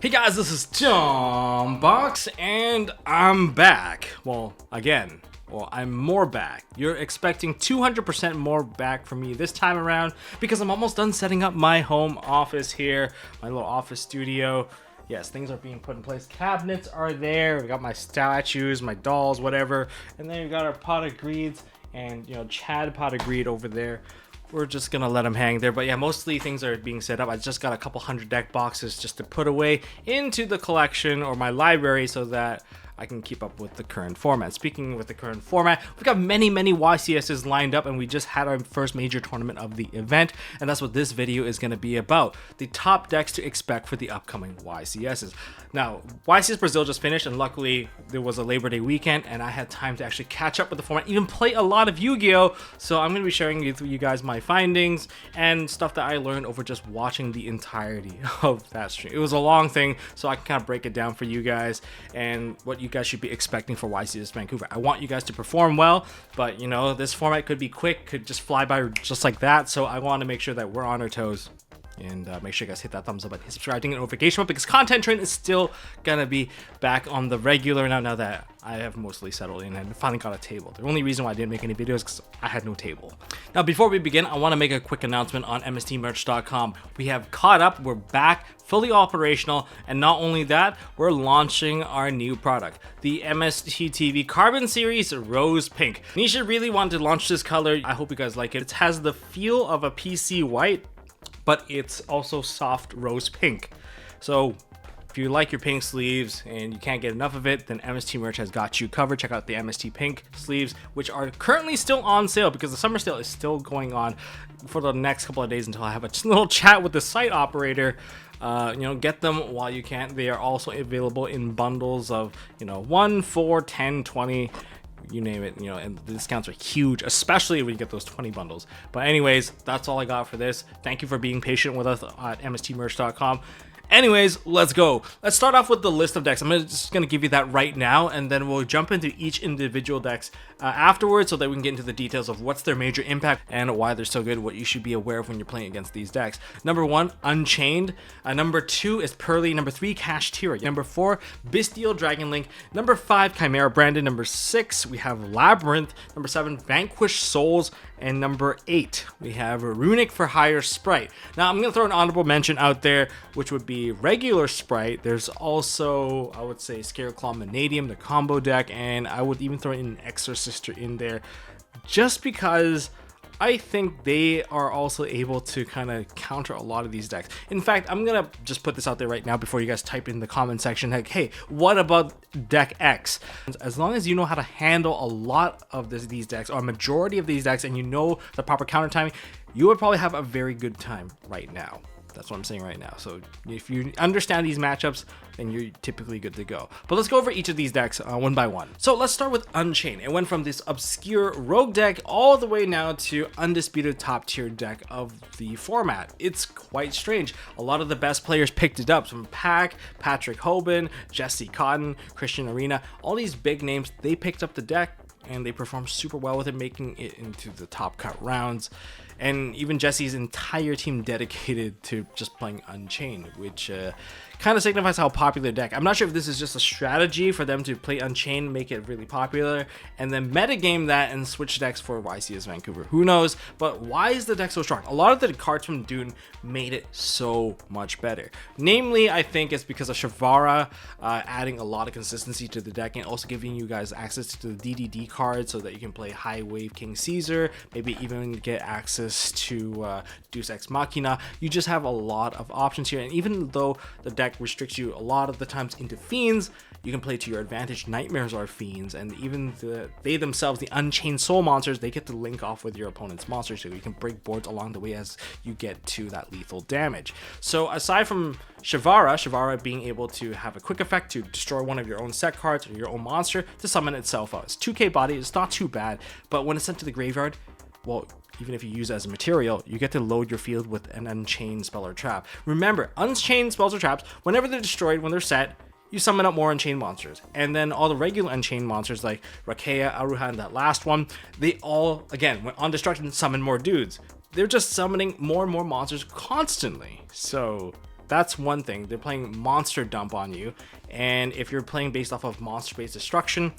Hey guys, this is Tom Box, and I'm back. Well, I'm more back. You're expecting 200% more back from me this time around because I'm almost done setting up my home office here, my little office studio. Yes, things are being put in place. Cabinets are there. We got my statues, my dolls, whatever. And then we got our pot of greeds and, Chad pot of greed over there. We're just gonna let them hang there, but yeah, mostly things are being set up. I just got a couple hundred deck boxes just to put away into the collection or my library so that I can keep up with the current format. Speaking with the current format, we've got many YCSs lined up, and we just had our first major tournament of the event, and that's what this video is going to be about. The top decks to expect for the upcoming YCSs. Now, YCS Brazil just finished, and luckily there was a Labor Day weekend, and I had time to actually catch up with the format, even play a lot of Yu-Gi-Oh! So I'm going to be sharing with you guys my findings and stuff that I learned over just watching the entirety of that stream. It was a long thing, so I can kind of break it down for you guys and what you guys should be expecting for YCS Vancouver. I want you guys to perform well, but this format could be quick, could just fly by just like that, so I want to make sure that we're on our toes. And make sure you guys hit that thumbs up button, hit subscribe, ding, and notification bell, because Content Train is still gonna be back on the regular now that I have mostly settled in and finally got a table. The only reason why I didn't make any videos is because I had no table. Now, before we begin, I want to make a quick announcement on MST.TV. We have caught up, we're back, fully operational, and not only that, we're launching our new product, the MST.TV Carbon Series Rose Pink. Nisha really wanted to launch this color. I hope you guys like it. It has the feel of a PC white, but it's also soft rose pink. So if you like your pink sleeves and you can't get enough of it, then MST Merch has got you covered. Check out the MST Pink sleeves, which are currently still on sale because the summer sale is still going on for the next couple of days until I have a little chat with the site operator. Get them while you can. They are also available in bundles of 1, 4, 10, 20, you name it, and the discounts are huge, especially when you get those 20 bundles. But anyways, that's all I got for this. Thank you for being patient with us at mstmerch.com. Anyways, let's go. Let's start off with the list of decks. I'm just going to give you that right now, and then we'll jump into each individual decks afterwards so that we can get into the details of what's their major impact and why they're so good, what you should be aware of when you're playing against these decks. Number 1, Unchained. Number 2 is Pearly. Number 3, Cashier. Number 4, Bestial Dragon Link. Number 5, Chimera Brandon. Number 6, we have Labyrinth. Number 7, Vanquished Souls. And number 8, we have Runic for Higher Sprite. Now, I'm going to throw an honorable mention out there, which would be regular Sprite. There's also, I would say, Scareclaw Manadium, the combo deck, and I would even throw in an Exorcister in there, just because I think they are also able to kind of counter a lot of these decks. In fact, I'm going to just put this out there right now before you guys type in the comment section, like, hey, what about deck X? As long as you know how to handle a lot of these decks, or a majority of these decks, and you know the proper counter timing, you would probably have a very good time right now. That's what I'm saying right now. So if you understand these matchups, then you're typically good to go. But let's go over each of these decks one by one. So let's start with Unchained. It went from this obscure rogue deck all the way now to undisputed top tier deck of the format. It's quite strange. A lot of the best players picked it up. From Pac, Patrick Hoban, Jesse Cotton, Christian Arena, all these big names, they picked up the deck and they performed super well with it, making it into the top cut rounds. And even Jesse's entire team dedicated to just playing Unchained, which kind of signifies how popular the deck. I'm not sure if this is just a strategy for them to play Unchained, make it really popular, and then metagame that and switch decks for YCS Vancouver. Who knows? But why is the deck so strong? A lot of the cards from Dune made it so much better. Namely, I think it's because of Shavara adding a lot of consistency to the deck and also giving you guys access to the DDD cards so that you can play High Wave King Caesar, maybe even get access to Deus Ex Machina. You just have a lot of options here, and even though the deck restricts you a lot of the times into fiends, you can play to your advantage. Nightmares are fiends, and even they themselves, the Unchained Soul monsters, they get to link off with your opponent's monsters, so you can break boards along the way as you get to that lethal damage. So aside from Shavara being able to have a quick effect to destroy one of your own set cards or your own monster to summon itself out. It's 2k body, it's not too bad, but when it's sent to the graveyard, well, even if you use it as a material, you get to load your field with an Unchained spell or trap. Remember, Unchained spells or traps, whenever they're destroyed, when they're set, you summon up more Unchained monsters. And then all the regular Unchained monsters like Rakea, Aruha, and that last one, they all, again, when on destruction, summon more dudes. They're just summoning more and more monsters constantly. So that's one thing. They're playing Monster Dump on you, and if you're playing based off of monster-based destruction,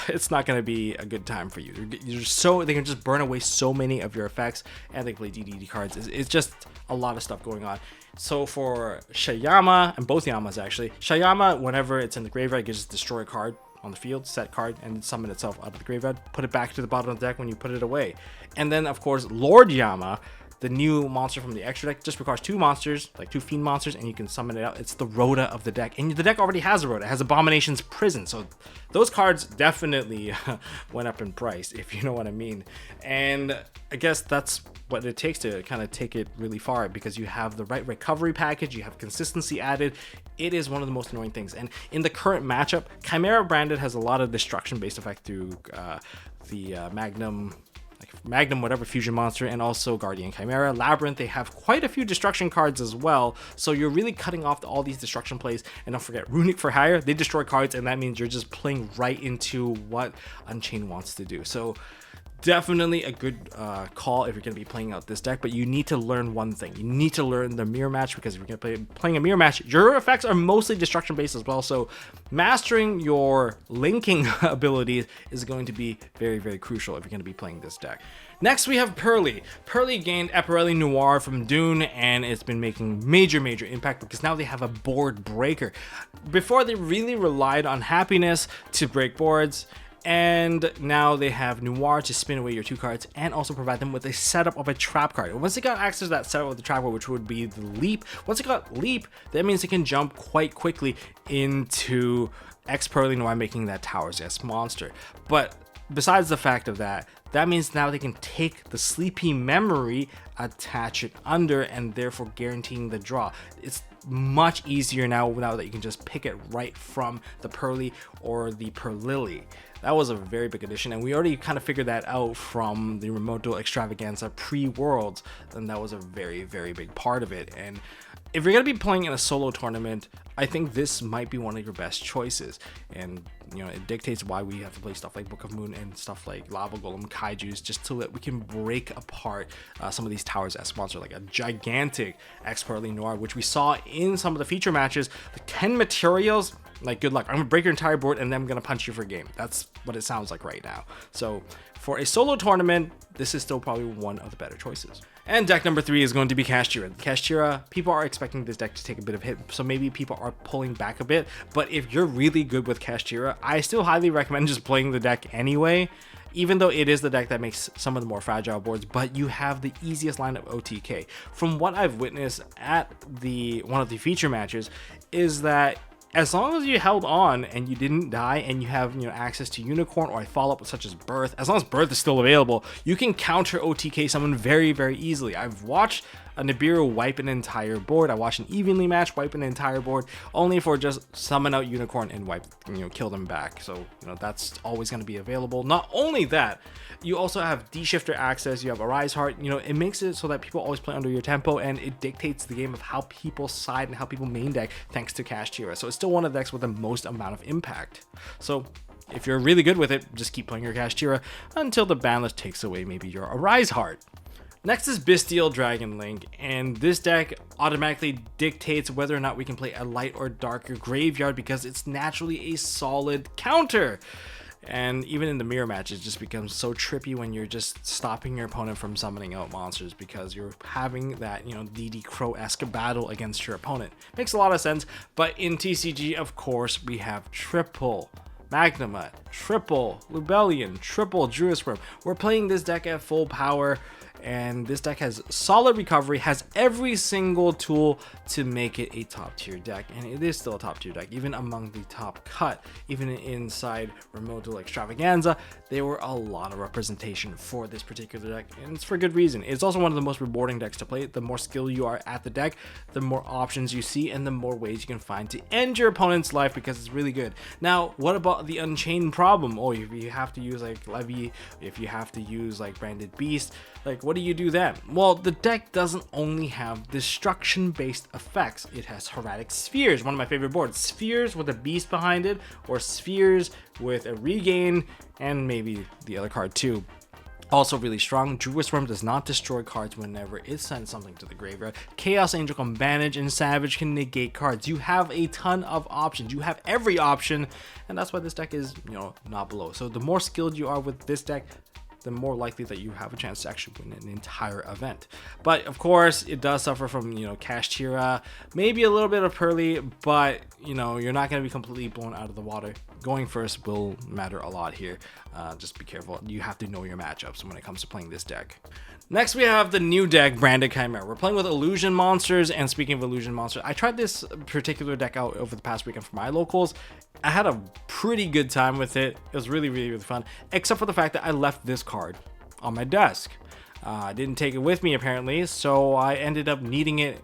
it's not going to be a good time for you. They can just burn away so many of your effects, and they play DDD cards. It's just a lot of stuff going on. So for Shayama, and both Yamas actually, Shayama, whenever it's in the graveyard, it can just destroy a card on the field, set card, and summon itself out of the graveyard, put it back to the bottom of the deck when you put it away. And then of course Lord Yama, the new monster from the extra deck, just requires 2 monsters, like 2 fiend monsters, and you can summon it out. It's the Rhoda of the deck, and the deck already has a Rhoda. It has Abomination's Prison, so those cards definitely went up in price, if you know what I mean. And I guess that's what it takes to kind of take it really far, because you have the right recovery package, you have consistency added. It is one of the most annoying things. And in the current matchup, Chimera branded has a lot of destruction based effect through the Magnum whatever fusion monster, and also Guardian Chimera. Labyrinth, they have quite a few destruction cards as well, so you're really cutting off all these destruction plays. And don't forget Runic for hire, they destroy cards, and that means you're just playing right into what Unchained wants to do. So definitely a good call if you're going to be playing out this deck, but you need to learn one thing. You need to learn the mirror match, because if you're going to be playing a mirror match, your effects are mostly destruction based as well, so mastering your linking abilities is going to be very, very crucial if you're going to be playing this deck. Next we have Pearly. Pearly gained Epirelli Noir from Dune, and it's been making major impact because now they have a board breaker. Before, they really relied on happiness to break boards, and now they have Noir to spin away your 2 cards and also provide them with a setup of a trap card. And once they got access to that setup of the trap card, which would be the Leap, once they got Leap, that means they can jump quite quickly into X Pearly Noir, making that Towers S monster. But besides the fact of that, that means now they can take the Sleepy Memory, attach it under, and therefore guaranteeing the draw. It's much easier now that you can just pick it right from the Pearly or the Perlily. That was a very big addition, and we already kind of figured that out from the Remote Duel Extravaganza pre-Worlds, and that was a very big part of it. And if you're going to be playing in a solo tournament, I think this might be one of your best choices. And, you know, it dictates why we have to play stuff like Book of Moon and stuff like Lava Golem, Kaijus, just so that we can break apart some of these Towers S monsters, like a gigantic X Pearly Noir, which we saw in some of the feature matches. The 10 materials, like, good luck. I'm going to break your entire board, and then I'm going to punch you for a game. That's what it sounds like right now. So for a solo tournament, this is still probably one of the better choices. And deck number 3 is going to be Cashier. Cashier, people are expecting this deck to take a bit of hit, so maybe people are pulling back a bit. But if you're really good with Cashier, I still highly recommend just playing the deck anyway, even though it is the deck that makes some of the more fragile boards, but you have the easiest lineup OTK. From what I've witnessed at one of the feature matches, is that as long as you held on and you didn't die, and you have, you know, access to Unicorn or a follow-up such as Birth, as long as Birth is still available, you can counter OTK someone very easily. I've watched a Nibiru wipe an entire board. I watched an Evenly match wipe an entire board, only for just summon out Unicorn and wipe, you know, kill them back. So, you know, that's always going to be available. Not only that, you also have D-Shifter access, you have Arise Heart. You know, it makes it so that people always play under your tempo, and it dictates the game of how people side and how people main deck thanks to Cashier. So it's still one of the decks with the most amount of impact. So if you're really good with it, just keep playing your Cashier until the ban list takes away maybe your Arise Heart. Next is Bestial Dragon Link, and this deck automatically dictates whether or not we can play a light or darker graveyard, because it's naturally a solid counter. And even in the mirror match, it just becomes so trippy when you're just stopping your opponent from summoning out monsters, because you're having that, you know, DD Crow-esque battle against your opponent. Makes a lot of sense, but in TCG, of course, we have triple Magnemite, triple Lubellion, triple Druisworm. We're playing this deck at full power, and this deck has solid recovery, has every single tool to make it a top tier deck, and it is still a top tier deck, even among the top cut. Even inside Remote Duel Extravaganza, there were a lot of representation for this particular deck, and it's for good reason. It's also one of the most rewarding decks to play. The more skill you are at the deck, the more options you see, and the more ways you can find to end your opponent's life, because it's really good. Now, what about the Unchained problem? Oh, if you have to use like Levy, if you have to use like Branded Beast, like, what do you do then? Well, the deck doesn't only have destruction-based effects. It has Horatic Spheres, one of my favorite boards. Spheres with a beast behind it, or spheres with a regain, and maybe the other card too. Also really strong. Druid Swarm does not destroy cards whenever it sends something to the graveyard. Chaos Angel can banish, and Savage can negate cards. You have a ton of options. You have every option, and that's why this deck is, not below. So the more skilled you are with this deck, the more likely that you have a chance to actually win an entire event. But of course, it does suffer from, Cashier, maybe a little bit of Pearly, but, you're not going to be completely blown out of the water. Going first will matter a lot here. Just be careful. You have to know your matchups when it comes to playing this deck. Next, we have the new deck, Branded Chimera. We're playing with Illusion Monsters, and speaking of Illusion Monsters, I tried this particular deck out over the past weekend for my locals. I had a pretty good time with it. It was really, really, really fun, except for the fact that I left this card on my desk. I didn't take it with me, apparently, so I ended up needing it,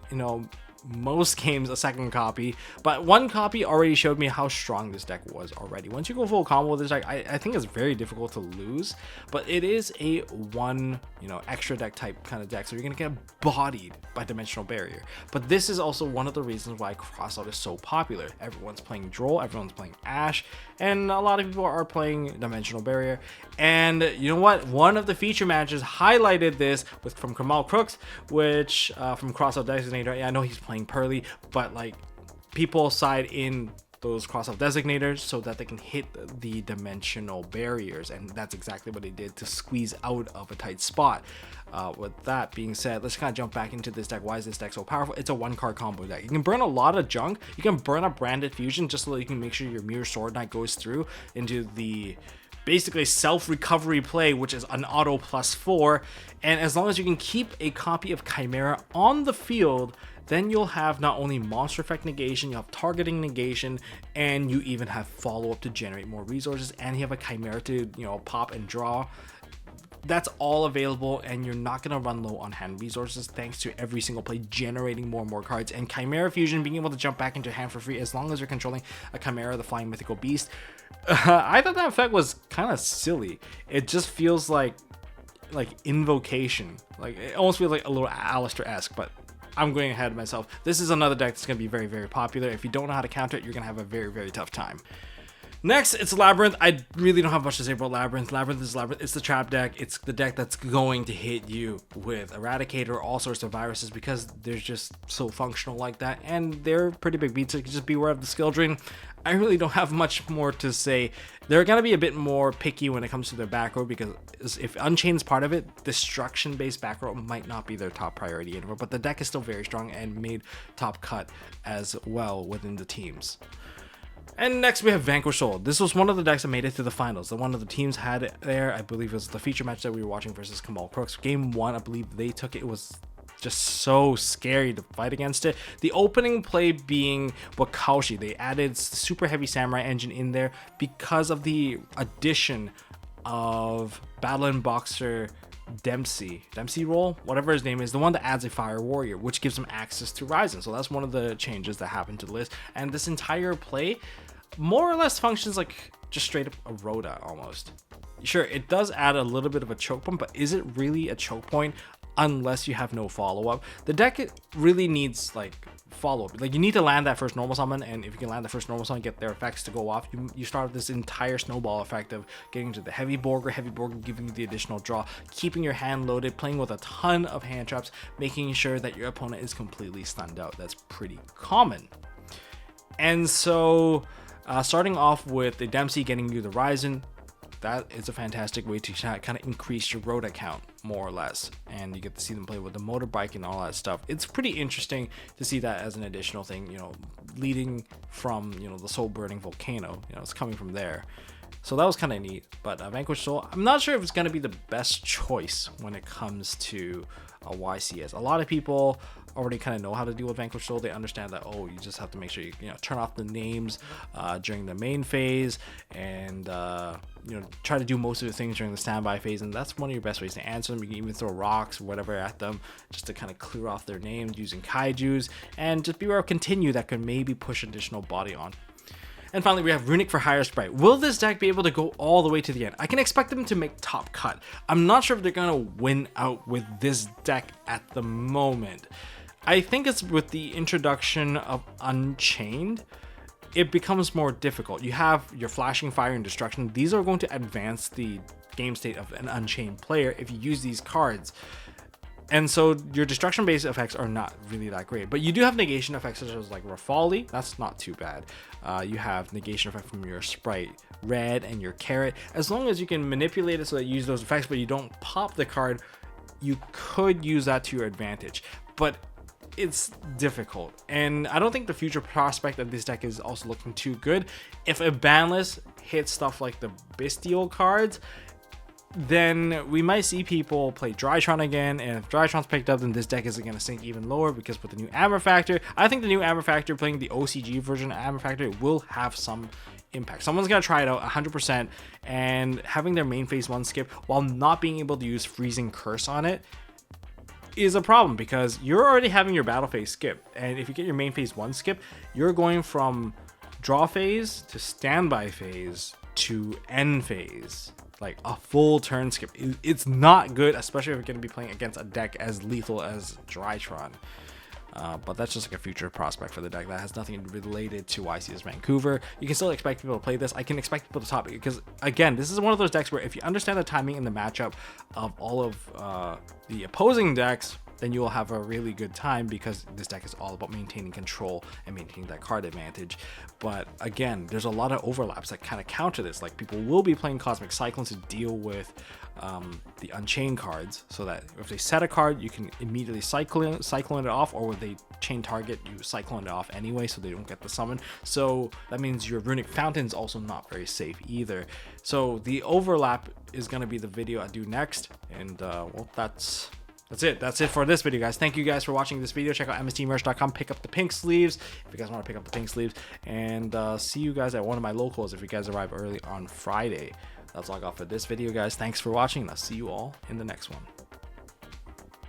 most games a second copy, but one copy already showed me how strong this deck was already. Once you go full combo with this deck, I think it's very difficult to lose, but it is a one extra deck type kind of deck, so you're gonna get bodied by Dimensional Barrier. But this is also one of the reasons why Crossout is so popular. Everyone's playing Droll, everyone's playing Ash, and a lot of people are playing Dimensional Barrier. And you know what, one of the feature matches highlighted this from Kamal Crooks, which from Crossout Designator. Yeah, I know he's playing Pearly, but like, people side in those cross-off designators so that they can hit the dimensional barriers, and that's exactly what they did to squeeze out of a tight spot. With that being said, let's kind of jump back into this deck. Why is this deck so powerful? It's a one-card combo deck. You can burn a lot of junk. You can burn a Branded Fusion just so that you can make sure your Mirror Sword Knight goes through into the basically self-recovery play, which is an auto +4, and as long as you can keep a copy of Chimera on the field, then you'll have not only monster effect negation, you have targeting negation, and you even have follow-up to generate more resources, and you have a Chimera to pop and draw. That's all available, and you're not going to run low on hand resources thanks to every single play generating more and more cards, and Chimera Fusion being able to jump back into hand for free as long as you're controlling a Chimera, the Flying Mythical Beast. I thought that effect was kind of silly. It just feels like invocation. Like, it almost feels like a little Alistair-esque, but I'm going ahead of myself. This is another deck that's going to be very, very popular. If you don't know how to counter it, you're going to have a very, very tough time. Next, it's Labyrinth. I really don't have much to say about Labyrinth. Labyrinth is Labyrinth. It's the trap deck. It's the deck that's going to hit you with Eradicator, all sorts of viruses, because they're just so functional like that, and they're pretty big beats, so you can just beware of the skill drain. I really don't have much more to say. They're going to be a bit more picky when it comes to their back row, because if Unchained's part of it, destruction-based back row might not be their top priority anymore, but the deck is still very strong and made top cut as well within the teams. And next we have Vanquished. This was one of the decks that made it to the finals. The one of the teams had it there. I believe it was the feature match that we were watching versus Kamal Crooks. Game 1, I believe they took it. It was just so scary to fight against it. The opening play being Wakaushi. They added super heavy samurai engine in there because of the addition of Battle and Boxer Dempsey roll, whatever his name is, the one that adds a fire warrior, which gives him access to Ryzen. So that's one of the changes that happened to the list, and this entire play more or less functions like just straight up a Rhoda almost. Sure, it does add a little bit of a choke point, but is it really a choke point unless you have no follow-up? The deck really needs like follow-up. Like, you need to land that first normal summon, and if you can land the first normal summon, get their effects to go off, you start this entire snowball effect of getting to the heavy Borger giving you the additional draw, keeping your hand loaded, playing with a ton of hand traps, making sure that your opponent is completely stunned out. That's pretty common. And so starting off with the Dempsey getting you the Ryzen, that is a fantastic way to kind of increase your Rhoda count, more or less. And you get to see them play with the motorbike and all that stuff. It's pretty interesting to see that as an additional thing, leading from, the Soul Burning Volcano, it's coming from there. So that was kind of neat. But Vanquished Soul, I'm not sure if it's going to be the best choice when it comes to a YCS. A lot of people already kind of know how to deal with Vanquished Soul. They understand that, you just have to make sure you turn off the names during the main phase, and try to do most of the things during the standby phase, and that's one of your best ways to answer them. You can even throw rocks or whatever at them just to kind of clear off their names using kaijus, and just beware of Continue that could maybe push additional body on. And finally, we have Runic for Higher Sprite. Will this deck be able to go all the way to the end? I can expect them to make top cut. I'm not sure if they're going to win out with this deck at the moment. I think it's with the introduction of Unchained, it becomes more difficult. You have your Flashing Fire and Destruction. These are going to advance the game state of an Unchained player if you use these cards. And so your destruction based effects are not really that great, but you do have negation effects such as like Rafali. That's not too bad. You have negation effect from your Sprite Red and your Carrot. As long as you can manipulate it so that you use those effects, but you don't pop the card, you could use that to your advantage. But it's difficult, and I don't think the future prospect of this deck is also looking too good. If a ban list hits stuff like the Bestial cards, then we might see people play Drytron again, and if Drytron's picked up, then this deck is going to sink even lower, because with the new Amber Factor, I think the new Amber Factor, playing the OCG version of Amber Factor, will have some impact. Someone's going to try it out 100%, and having their main phase 1 skip while not being able to use Freezing Curse on it is a problem, because you're already having your battle phase skip, and if you get your main phase 1 skip, you're going from draw phase to standby phase to end phase, like a full turn skip. It's not good, especially if you're going to be playing against a deck as lethal as Drytron. But that's just like a future prospect for the deck that has nothing related to YCS Vancouver. You can still expect people to play this. I can expect people to top it, because again, this is one of those decks where if you understand the timing and the matchup of all of the opposing decks, then you will have a really good time, because this deck is all about maintaining control and maintaining that card advantage. But again, there's a lot of overlaps that kind of counter this. Like, people will be playing Cosmic Cyclones to deal with the Unchained cards, so that if they set a card, you can immediately cyclone it off, or when they chain target, you cyclone it off anyway, so they don't get the summon. So that means your Runic Fountain's also not very safe either. So the overlap is going to be the video I do next, and well, that's it for this video, guys. Thank you guys for watching this video. Check out MSTmerch.com, pick up the pink sleeves if you guys want to pick up the pink sleeves, and see you guys at one of my locals if you guys arrive early on Friday. That's all I got for this video, guys. Thanks for watching, and I'll see you all in the next one.